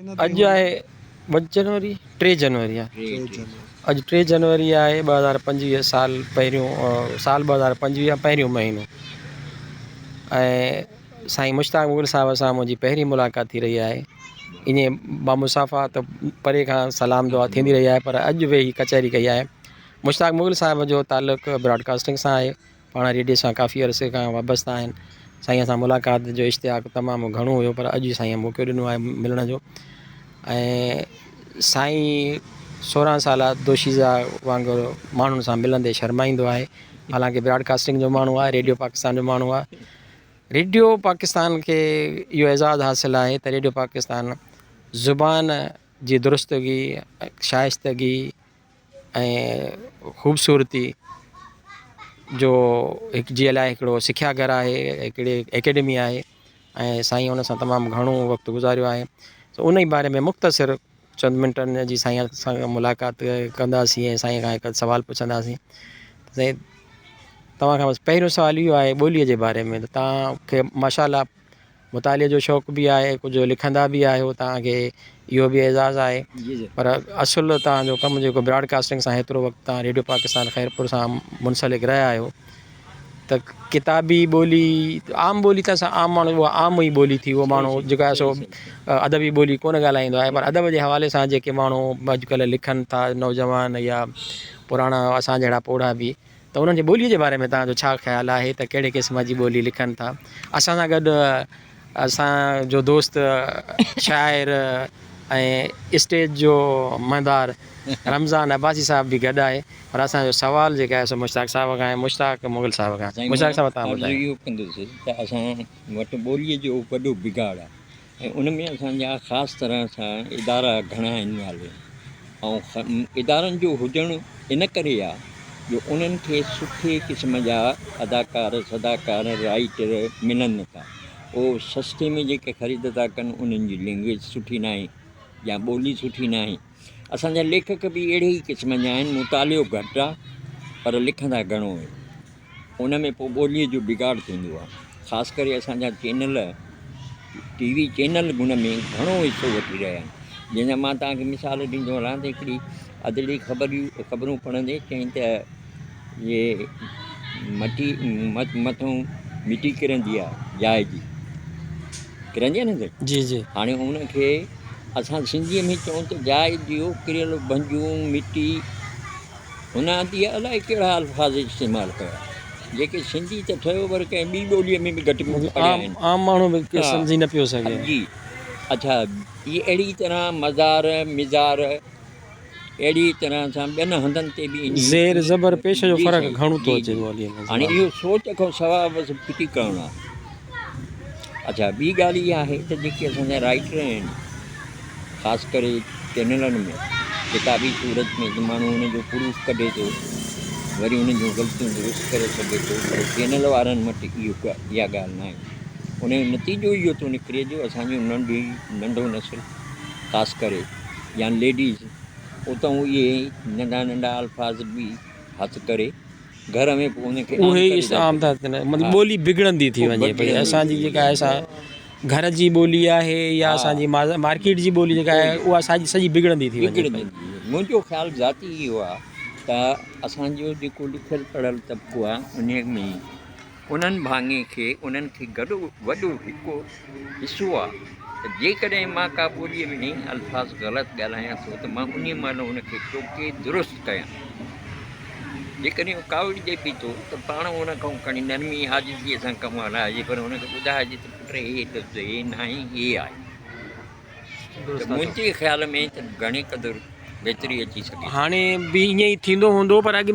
अॼु आहे 2 जनवरी 3 जनवरी आहे। अॼु 3 जनवरी आहे 2025 साल पहिरियों साल 2025 पहिरियों महीनो। ऐं साईं मुश्ताक मुग़ल साहिब सां मुंहिंजी पहिरीं मुलाक़ात थी रही आहे। ईअं बामुसाफ़ा त परे खां सलाम दुआ थींदी रही आहे, पर अॼु वेही कचहरी कई आहे। मुश्ताक मुग़ल साहिब जो ताल्लुक़ ब्रॉडकास्टिंग सां आहे, पाण रेडियो सां काफ़ी अरसे खां वाबस्ता आहिनि। साईं सां मुलाक़ात जो इश्तियाक़ तमामु घणो हुयो, पर अॼु साईं मौक़ो ॾिनो आहे मिलण जो। ऐं साईं 16 साल दोशीज़ा वांगुरु माण्हुनि सां मिलंदे शर्माईंदो आहे। हालांकि ब्रॉडकास्टिंग जो माण्हू आहे, रेडियो पाकिस्तान जो माण्हू आहे। रेडियो पाकिस्तान खे इहो एज़ाज़ु हासिलु आहे त रेडियो पाकिस्तान ज़ुबान जी दुरुस्तगी, शाइस्तगी ऐं ख़ूबसूरती जो जे लाइ हिकिड़ो सिख्या घर आहे, हिकिड़ी एकेडमी आहे। ऐं साईं हुन सां तमामु घणो वक़्तु गुज़ारियो आहे। त उन ई बारे में मुख़्तसिर चंद मिंटनि जी साईं सां मुलाक़ात कंदासीं ऐं साईं खां हिकु सुवालु पुछंदासीं। साईं, तव्हां खां बसि पहिरियों सुवालु इहो आहे ॿोलीअ जे बारे में। त तव्हांखे माशाअल्लाह मुताले जो शौक़ु बि आहे, कुझु लिखंदा बि आहियो, तव्हांखे इहो बि एज़ाज़ु आहे। पर असुलु तव्हांजो कमु जेको ब्रॉडकास्टिंग सां हेतिरो वक़्तु तव्हां रेडियो पाकिस्तान ख़ैरपुर सां मुंसलिक रहिया आहियो, त किताबी ॿोली आम ॿोली त असां आम माण्हू उहा आम ई ॿोली थी। उहो माण्हू जेको आहे सो अदबी ॿोली कोन ॻाल्हाईंदो आहे, पर अदब जे हवाले सां जेके माण्हू अॼुकल्ह लिखनि था, नौजवान या पुराणा असां जहिड़ा पोढ़ा बि, त उन्हनि जी ॿोलीअ जे बारे में तव्हांजो छा ख़्यालु आहे त कहिड़े क़िस्म जी ॿोली लिखनि था? असां सां गॾु असांजो दोस्त शाइर ऐं स्टेज जो मदार रमज़ान अब्बासी साहिब बि गॾु आहे। पर असांजो सुवालु जेका आहे सो मुश्ताक साहिब खां ऐं मुश्ताक मुग़ल साहिब खां। मुश्ताक साहिब, तव्हां ॿुधायो। इहो कंदुसि त असां वटि ॿोलीअ जो वॾो बिगाड़ आहे, ऐं उन में असांजा ख़ासि तरह सां इदारा घणा इन्वॉल्व आहिनि। ऐं इदारनि जो हुजणु इन करे आहे जो उन्हनि खे सुठे क़िस्म जा अदाकार सदाकार राइटर मिलनि नथा। उहो सस्ते में जेके ख़रीद था कनि, उन्हनि जी लैंग्वेज सुठी न आहे या ॿोली सुठी न आहे। असांजा लेखक बि अहिड़े ई क़िस्म जा आहिनि, मुतालियो घटि आहे पर लिखंदा घणो आहे। उन में पोइ ॿोलीअ जो बिगाड़ थींदो आहे। ख़ासि करे असांजा चैनल TV चैनल हुन में घणो हिसो वठी रहिया आहिनि। जंहिंजा मां तव्हांखे मिसाल ॾींदो हलां त हिकिड़ी अदली ख़बरूं पढ़ंदे चई त इहे मथां मिटी किरंदी आहे जाइ जी, किरंदी आहे न जी जी। हाणे उनखे असां सिंधीअ में चऊं त जाइ जो किरियल भंजूं मिटी, हुन आंदी अलाए कहिड़ा अल्फाज़ इस्तेमालु कया जेके सिंधी त ठहियो, पर कंहिं ॿी ॿोलीअ में बि घटि में पढ़िया आहिनि। आम माण्हू बि सम्झी न पियो सघे। जी, अच्छा, इहे अहिड़ी तरह मज़ार मिज़ार अहिड़ी तरह सां ॿियनि हंधनि ते बि ज़ेर ज़बर पेश जो फ़र्क़ु घणो थो अचे ॿोलीअ में। हाणे इहो सोच खां सवाइ बसि फिटी करणु आहे। अच्छा, ॿी ॻाल्हि इहा आहे त जेके असांजा राइटर आहिनि, ख़ासि करे चैनलनि में किताबी सूरत में माण्हू हुनजो प्रूफ कढे थो, वरी हुन जूं ग़लतियूं दुरुस्त करे सघे थो, पर चैनल वारनि वटि इहा ॻाल्हि न आहे। उनजो नतीजो इहो थो निकिरे जो असांजो नंढो नस्ल ख़ासि करे या लेडीज़ उतां इहे नंढा नंढा अल्फाज़ बि हथु करे घर में पोइ उनखे उहे आम था थियनि, मतिलबु ॿोली बिगड़ंदी थी वञे पई। असांजी जेका आहे सा घर जी ॿोली आहे या असांजी मार्केट जी ॿोली जेका आहे उहा सॼी बिगड़ंदी थी वञे पई। मुंहिंजो ख़्यालु ज़ाती इहो आहे त असांजो जेको लिखियलु पढ़ियलु तबिको आहे उन में उन्हनि भाङे खे उन्हनि खे वॾो हिकु हिसो आहे त जेकॾहिं मां का ॿोलीअ में अल्फाज़ ग़लति ॻाल्हायां थो त मां उन महिल हुनखे टोके दुरुस्त कयां। जेकॾहिं उहो कावड़िजे बि थो त पाण हुन खां खणी नरमी आजिज़ीअ सां कमु हलाइजे, पर हुनखे ॿुधाइजे त पुट हे लफ़्ज़ हे न आहे, हे आहे। त मुंहिंजे ख़्याल में त घणे क़दुरु बहितरी अची सघे। हाणे बि ईअं ई थींदो हूंदो, पर अॻु